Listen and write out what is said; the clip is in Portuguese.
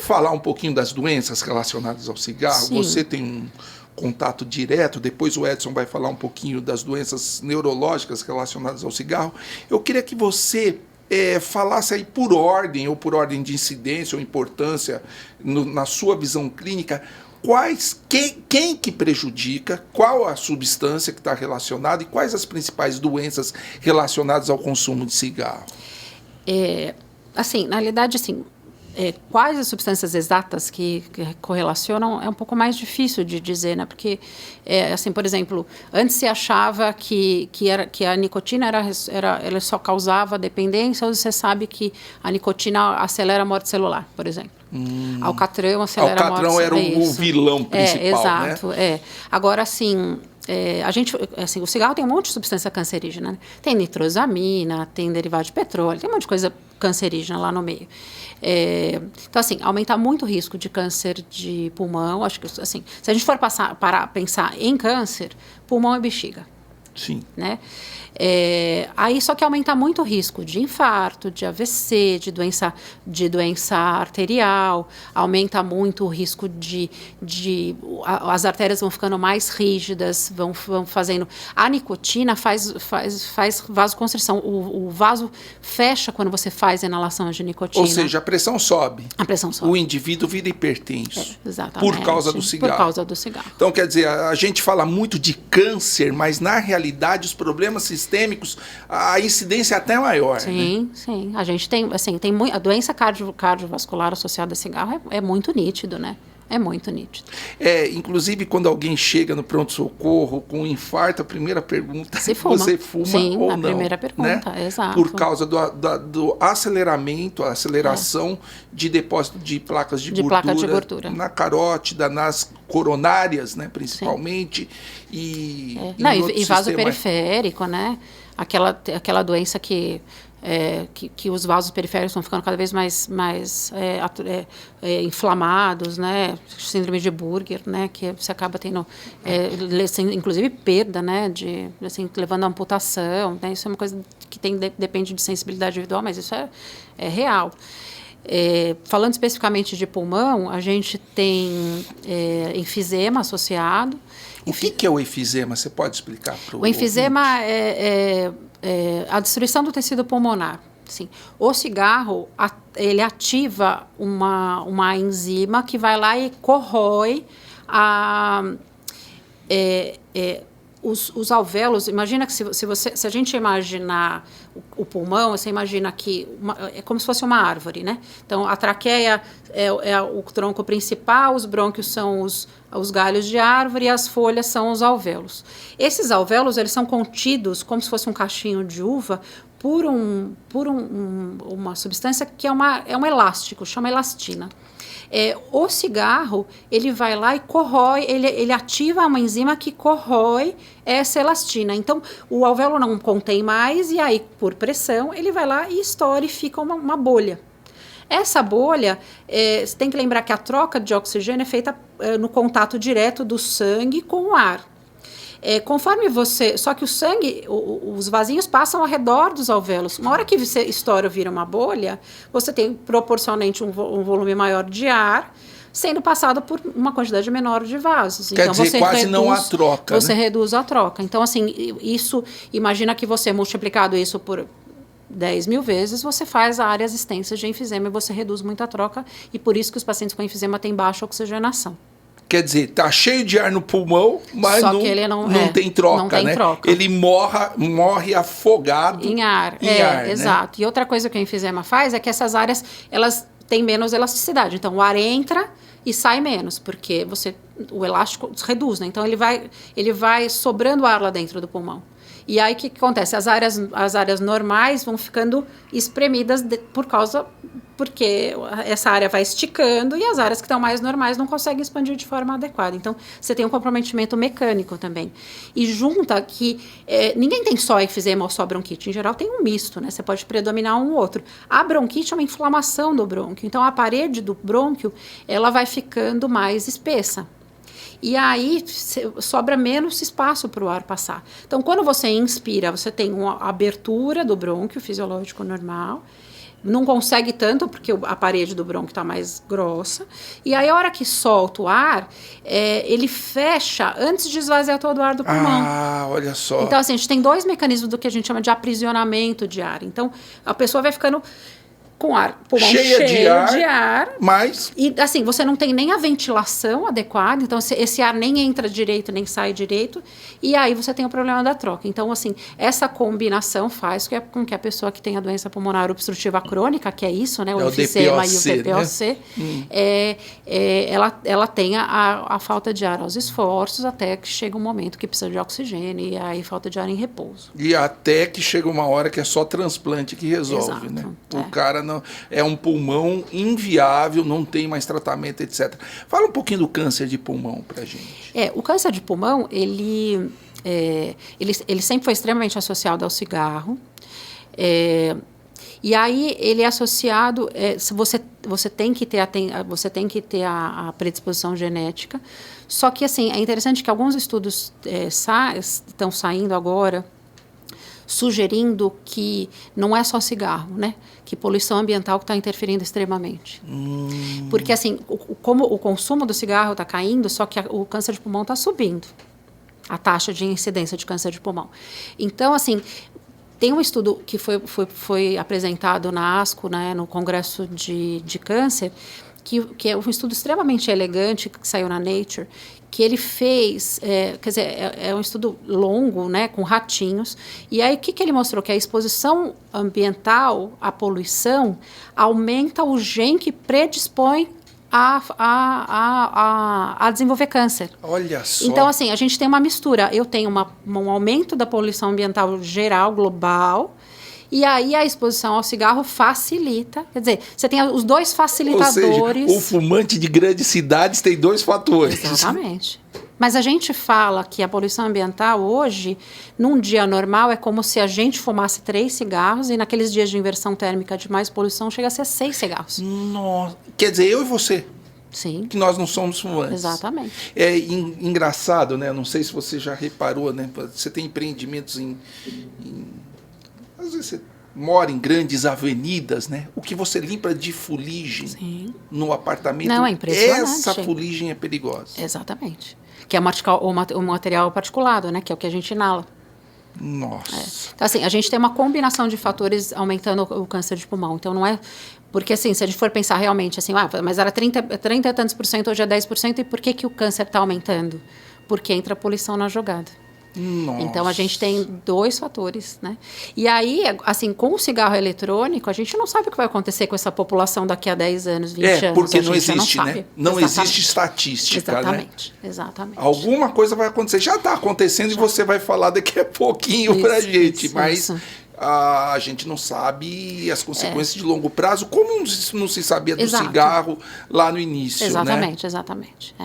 falar um pouquinho das doenças relacionadas ao cigarro? Sim. Você tem um contato direto, depois o Edson vai falar um pouquinho das doenças neurológicas relacionadas ao cigarro. Eu queria que você falasse aí por ordem, ou por ordem de incidência ou importância, na sua visão clínica, quem que prejudica, qual a substância que está relacionada e quais as principais doenças relacionadas ao consumo de cigarro? Assim, na realidade, assim, quais as substâncias exatas que correlacionam é um pouco mais difícil de dizer, né? Porque, assim, por exemplo, antes se achava que a nicotina ela só causava dependência, hoje você sabe que a nicotina acelera a morte celular, por exemplo. Alcatrão acelera a morte celular. Alcatrão era o vilão principal, exato, né? Agora, assim, o cigarro tem um monte de substância cancerígena, né? Tem nitrosamina, tem derivado de petróleo, tem um monte de coisa cancerígena lá no meio. Então, assim, aumenta muito o risco de câncer de pulmão. Acho que, assim, se a gente for parar a pensar em câncer, pulmão e bexiga. Sim. Né? Aí só que aumenta muito o risco de infarto, de AVC, de doença arterial, aumenta muito o risco as artérias vão ficando mais rígidas, vão fazendo... A nicotina faz vasoconstrição, o vaso fecha quando você faz a inalação de nicotina. Ou seja, a pressão sobe. A pressão sobe. O indivíduo vira hipertenso. Exatamente. Por causa do cigarro. Por causa do cigarro. Então, quer dizer, a gente fala muito de câncer, mas na realidade os problemas sistêmicos, a incidência é até maior. Sim, né? Sim. A gente tem, assim, a doença cardiovascular associada a cigarro é muito nítido, né? É muito nítido. Inclusive, quando alguém chega no pronto-socorro com um infarto, a primeira pergunta é: você fuma Sim, ou não? Sim, a primeira pergunta, né? Exato. Por causa do aceleração de depósito de placas de gordura na carótida, nas coronárias, né, principalmente. E vaso periférico, né? Aquela doença que os vasos periféricos estão ficando cada vez mais inflamados, né? Síndrome de Burger, né? Que você acaba tendo, inclusive, perda, né? Levando a amputação, né? Isso é uma coisa que depende de sensibilidade individual, mas isso é real. Falando especificamente de pulmão, a gente tem enfisema associado. O que é o enfisema? Você pode explicar para o enfisema é a destruição do tecido pulmonar. Sim. O cigarro, ele ativa uma enzima que vai lá e corrói os alvéolos. Imagina que se a gente imaginar o pulmão, você imagina que é como se fosse uma árvore, né? Então, a traqueia é o tronco principal, os brônquios são os galhos de árvore e as folhas são os alvéolos. Esses alvéolos, eles são contidos como se fosse um cachinho de uva por uma substância que é um elástico, chama elastina. O cigarro, ele vai lá e corrói, ele ativa uma enzima que corrói essa elastina. Então, o alvéolo não contém mais e aí, por pressão, ele vai lá e estoura e fica uma bolha. Essa bolha, você tem que lembrar que a troca de oxigênio é feita no contato direto do sangue com o ar. Só que o sangue, os vasinhos passam ao redor dos alvéolos. Uma hora que você estoura ou vira uma bolha, você tem proporcionalmente um volume maior de ar sendo passado por uma quantidade menor de vasos. Quer dizer, você quase não há troca. Você reduz a troca. Então, assim, imagina que você, multiplicado isso por 10 mil vezes, você faz áreas extensas de enfisema e você reduz muito a troca. E por isso que os pacientes com enfisema têm baixa oxigenação. Quer dizer, tá cheio de ar no pulmão, mas não tem troca, não tem né? troca. Ele morre afogado em ar. Né? Exato. E outra coisa que o enfisema faz é que essas áreas, elas têm menos elasticidade. Então, o ar entra e sai menos, porque o elástico reduz, né? Então, ele vai sobrando ar lá dentro do pulmão. E aí, o que acontece? As áreas normais vão ficando espremidas porque essa área vai esticando e as áreas que estão mais normais não conseguem expandir de forma adequada. Então, você tem um comprometimento mecânico também. E junta que ninguém tem só enfisema ou só bronquite. Em geral, tem um misto, né? Você pode predominar um ou outro. A bronquite é uma inflamação do brônquio. Então, a parede do brônquio, ela vai ficando mais espessa. E aí sobra menos espaço para o ar passar. Então, quando você inspira, você tem uma abertura do brônquio fisiológico normal, não consegue tanto, porque a parede do brônquio está mais grossa. E aí, a hora que solta o ar, ele fecha antes de esvaziar todo o ar do pulmão. Ah, olha só. Então, assim, a gente tem 2 mecanismos do que a gente chama de aprisionamento de ar. Então, a pessoa vai ficando com ar, pulmão cheio de ar. Mas... E, assim, você não tem nem a ventilação adequada, então esse ar nem entra direito, nem sai direito, e aí você tem o problema da troca. Então, assim, essa combinação faz com que a pessoa que tem a doença pulmonar obstrutiva crônica, que é isso, né, o enfisema e o DPOC, né? Ela tenha a falta de ar aos esforços, até que chega um momento que precisa de oxigênio, e aí falta de ar em repouso. E até que chega uma hora que é só transplante que resolve. Exato, né? O cara não, é um pulmão inviável, não tem mais tratamento, etc. Fala um pouquinho do câncer de pulmão pra gente. O câncer de pulmão, ele sempre foi extremamente associado ao cigarro. E aí ele é associado, se você tem que ter a predisposição genética. Só que assim, é interessante que alguns estudos estão saindo agora, sugerindo que não é só cigarro, né? Que poluição ambiental que está interferindo extremamente. Porque, assim, como o consumo do cigarro está caindo, só que o câncer de pulmão está subindo, a taxa de incidência de câncer de pulmão. Então, assim, tem um estudo que foi apresentado na ASCO, né, no Congresso de Câncer, que é um estudo extremamente elegante, que saiu na Nature, que ele fez, quer dizer, é um estudo longo, né, com ratinhos, e aí o que ele mostrou? Que a exposição ambiental à poluição aumenta o gene que predispõe a desenvolver câncer. Olha só. Então, assim, a gente tem uma mistura. Eu tenho um aumento da poluição ambiental geral, global, e aí a exposição ao cigarro facilita. Quer dizer, você tem os 2 facilitadores. Ou seja, o fumante de grandes cidades tem 2 fatores. Exatamente. Mas a gente fala que a poluição ambiental hoje, num dia normal, é como se a gente fumasse 3 cigarros e naqueles dias de inversão térmica de mais poluição chega a ser 6 cigarros. Nossa. Quer dizer, eu e você. Sim. Que nós não somos fumantes. Exatamente. É engraçado, né? Não sei se você já reparou, né? Você tem empreendimentos às vezes você mora em grandes avenidas, né? O que você limpa de fuligem no apartamento, não, é impressionante. Essa fuligem é perigosa. Exatamente. Que é o material particulado, né? Que é o que a gente inala. Nossa. Então, assim, a gente tem uma combinação de fatores aumentando o câncer de pulmão. Então, não é... Porque, assim, se a gente for pensar realmente, assim, mas era 30 e tantos por cento, hoje é 10%, e por que o câncer está aumentando? Porque entra a poluição na jogada. Nossa. Então, a gente tem 2 fatores, né? E aí, assim, com o cigarro eletrônico, a gente não sabe o que vai acontecer com essa população daqui a 10 anos, 20 anos. Porque não existe, não né? Não existe estatística, exatamente, né? Exatamente. Alguma coisa vai acontecer. Já está acontecendo e você vai falar daqui a pouquinho pra gente. Mas a gente não sabe as consequências de longo prazo, como não se sabia do cigarro lá no início, exatamente, né? Exatamente.